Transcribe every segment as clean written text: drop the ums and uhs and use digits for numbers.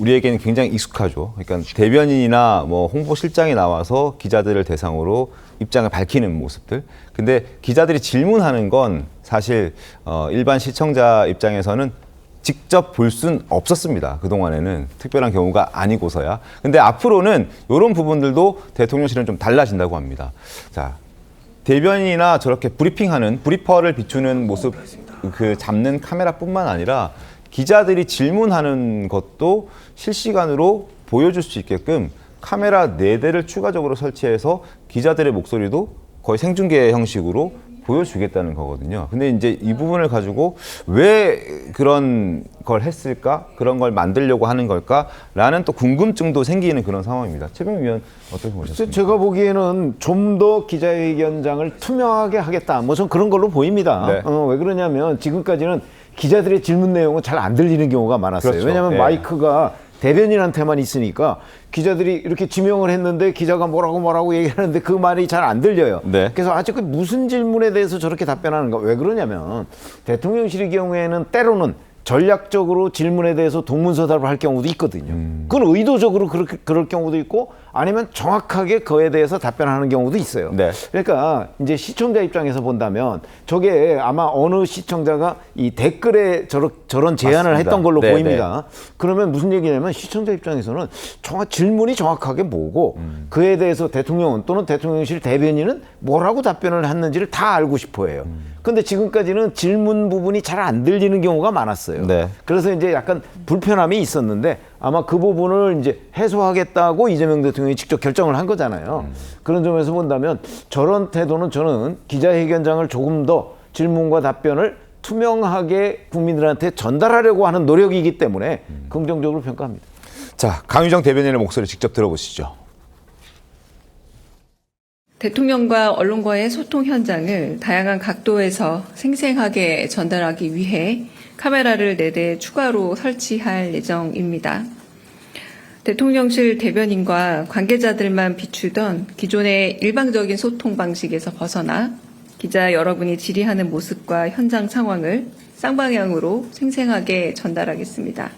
우리에게는 굉장히 익숙하죠. 그러니까 대변인이나 뭐 홍보실장이 나와서 기자들을 대상으로 입장을 밝히는 모습들. 근데 기자들이 질문하는 건 사실 일반 시청자 입장에서는 직접 볼 순 없었습니다. 그동안에는 특별한 경우가 아니고서야. 근데 앞으로는 이런 부분들도 대통령실은 좀 달라진다고 합니다. 자, 대변인이나 저렇게 브리핑하는 브리퍼를 비추는 모습 그 잡는 카메라뿐만 아니라 기자들이 질문하는 것도 실시간으로 보여줄 수 있게끔 카메라 4대를 추가적으로 설치해서 기자들의 목소리도 거의 생중계 형식으로 보여주겠다는 거거든요. 근데 이제 이 부분을 가지고 왜 그런 걸 했을까? 그런 걸 만들려고 하는 걸까? 라는 또 궁금증도 생기는 그런 상황입니다. 최병민 위원 어떻게 보셨습니까? 제가 보기에는 좀 더 기자회견장을 투명하게 하겠다. 뭐 전 그런 걸로 보입니다. 네. 왜 그러냐면 지금까지는 기자들의 질문 내용은 잘 안 들리는 경우가 많았어요. 그렇죠. 왜냐하면 네. 마이크가 대변인한테만 있으니까 기자들이 이렇게 지명을 했는데 기자가 뭐라고 얘기하는데 그 말이 잘 안 들려요. 네. 그래서 아직 그 무슨 질문에 대해서 저렇게 답변하는가. 왜 그러냐면 대통령실의 경우에는 때로는 전략적으로 질문에 대해서 동문서답을 할 경우도 있거든요. 그건 의도적으로 그럴 경우도 있고 아니면 정확하게 그에 대해서 답변하는 경우도 있어요. 네. 그러니까 이제 시청자 입장에서 본다면 저게 아마 어느 시청자가 이 댓글에 저런 제안을 맞습니다. 했던 걸로 네, 보입니다. 그러면 무슨 얘기냐면 시청자 입장에서는 질문이 정확하게 뭐고 그에 대해서 대통령은 또는 대통령실 대변인은 뭐라고 답변을 했는지를 다 알고 싶어 해요. 근데 지금까지는 질문 부분이 잘 안 들리는 경우가 많았어요. 네. 그래서 이제 약간 불편함이 있었는데 아마 그 부분을 이제 해소하겠다고 이재명 대통령이 직접 결정을 한 거잖아요. 그런 점에서 본다면 저런 태도는 저는 기자회견장을 조금 더 질문과 답변을 투명하게 국민들한테 전달하려고 하는 노력이기 때문에 긍정적으로 평가합니다. 자, 강유정 대변인의 목소리 직접 들어보시죠. 대통령과 언론과의 소통 현장을 다양한 각도에서 생생하게 전달하기 위해 카메라를 4대 추가로 설치할 예정입니다. 대통령실 대변인과 관계자들만 비추던 기존의 일방적인 소통 방식에서 벗어나 기자 여러분이 질의하는 모습과 현장 상황을 쌍방향으로 생생하게 전달하겠습니다.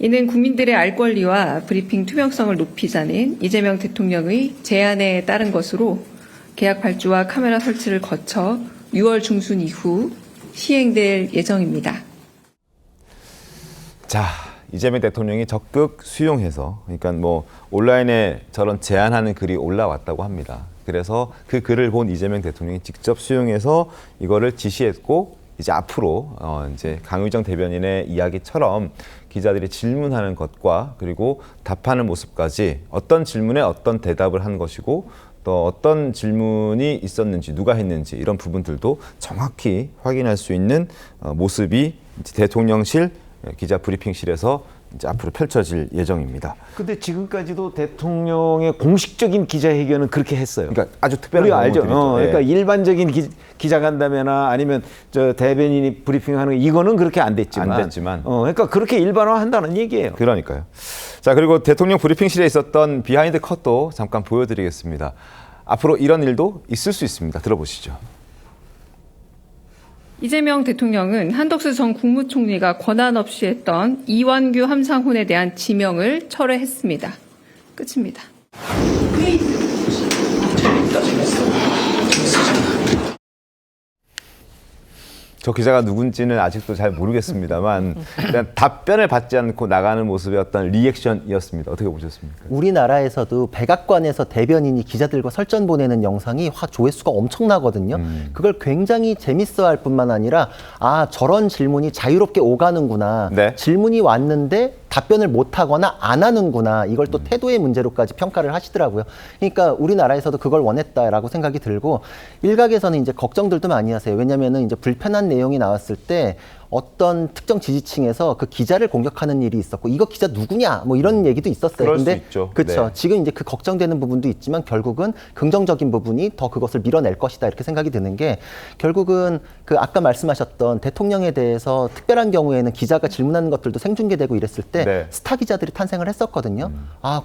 이는 국민들의 알 권리와 브리핑 투명성을 높이자는 이재명 대통령의 제안에 따른 것으로 계약 발주와 카메라 설치를 거쳐 6월 중순 이후 시행될 예정입니다. 자, 이재명 대통령이 적극 수용해서, 그러니까 뭐 온라인에 저런 제안하는 글이 올라왔다고 합니다. 그래서 그 글을 본 이재명 대통령이 직접 수용해서 이거를 지시했고, 이제 앞으로 이제 강유정 대변인의 이야기처럼 기자들이 질문하는 것과 그리고 답하는 모습까지 어떤 질문에 어떤 대답을 한 것이고 또 어떤 질문이 있었는지 누가 했는지 이런 부분들도 정확히 확인할 수 있는 모습이 이제 대통령실 기자 브리핑실에서 이제 앞으로 펼쳐질 예정입니다. 근데 지금까지도 대통령의 공식적인 기자회견은 그렇게 했어요. 그러니까 아주 특별한 우리가 알죠. 경우들이죠. 그러니까 일반적인 기자간담회나 아니면 저 대변인이 브리핑하는 거 이거는 그렇게 안 됐지만. 그러니까 그렇게 일반화한다는 얘기예요. 그러니까요. 자, 그리고 대통령 브리핑실에 있었던 비하인드 컷도 잠깐 보여드리겠습니다. 앞으로 이런 일도 있을 수 있습니다. 들어보시죠. 이재명 대통령은 한덕수 전 국무총리가 권한 없이 했던 이완규 함상훈에 대한 지명을 철회했습니다. 끝입니다. 저 기자가 누군지는 아직도 잘 모르겠습니다만 그냥 답변을 받지 않고 나가는 모습의 어떤 리액션이었습니다. 어떻게 보셨습니까? 우리나라에서도 백악관에서 대변인이 기자들과 설전 보내는 영상이 조회수가 엄청나거든요. 그걸 굉장히 재밌어할 뿐만 아니라 저런 질문이 자유롭게 오가는구나. 네. 질문이 왔는데 답변을 못하거나 안 하는구나. 이걸 또 태도의 문제로까지 평가를 하시더라고요. 그러니까 우리나라에서도 그걸 원했다라고 생각이 들고 일각에서는 이제 걱정들도 많이 하세요. 왜냐하면은 이제 불편한 내용이 나왔을 때 어떤 특정 지지층에서 그 기자를 공격하는 일이 있었고 이거 기자 누구냐 뭐 이런 얘기도 있었어요. 그럴 근데 수 있죠. 그렇죠. 네. 지금 이제 그 걱정되는 부분도 있지만 결국은 긍정적인 부분이 더 그것을 밀어낼 것이다 이렇게 생각이 드는 게 결국은 그 아까 말씀하셨던 대통령에 대해서 특별한 경우에는 기자가 질문하는 것들도 생중계되고 이랬을 때 네. 스타 기자들이 탄생을 했었거든요.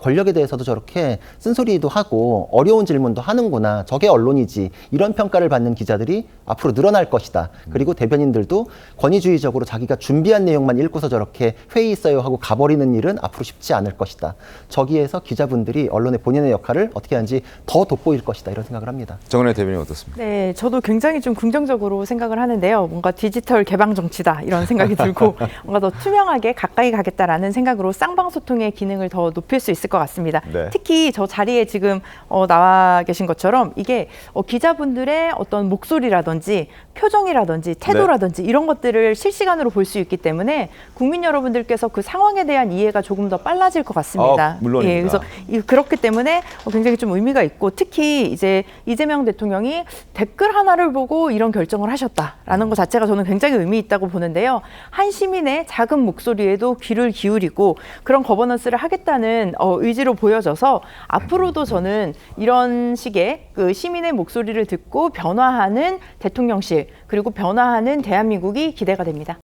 권력에 대해서도 저렇게 쓴소리도 하고 어려운 질문도 하는구나. 저게 언론이지. 이런 평가를 받는 기자들이 앞으로 늘어날 것이다. 그리고 대변인들도 권위주의 이기주의적으로 자기가 준비한 내용만 읽고서 저렇게 회의 있어요 하고 가버리는 일은 앞으로 쉽지 않을 것이다. 저기에서 기자분들이 언론의 본인의 역할을 어떻게 하는지 더 돋보일 것이다. 이런 생각을 합니다. 정은혜 대변인 어떻습니까? 네, 저도 굉장히 좀 긍정적으로 생각을 하는데요. 뭔가 디지털 개방 정치다 이런 생각이 들고 뭔가 더 투명하게 가까이 가겠다라는 생각으로 쌍방소통의 기능을 더 높일 수 있을 것 같습니다. 네. 특히 저 자리에 지금 나와 계신 것처럼 이게 기자분들의 어떤 목소리라든지 표정이라든지 태도라든지 이런 것들을 실시간으로 볼 수 있기 때문에 국민 여러분들께서 그 상황에 대한 이해가 조금 더 빨라질 것 같습니다. 물론입니다. 예, 그래서 그렇기 때문에 굉장히 좀 의미가 있고 특히 이제 이재명 대통령이 댓글 하나를 보고 이런 결정을 하셨다라는 것 자체가 저는 굉장히 의미 있다고 보는데요. 한 시민의 작은 목소리에도 귀를 기울이고 그런 거버넌스를 하겠다는 의지로 보여져서 앞으로도 저는 이런 식의 그 시민의 목소리를 듣고 변화하는 대통령실 그리고 변화하는 대한민국이 기대가 됩니다.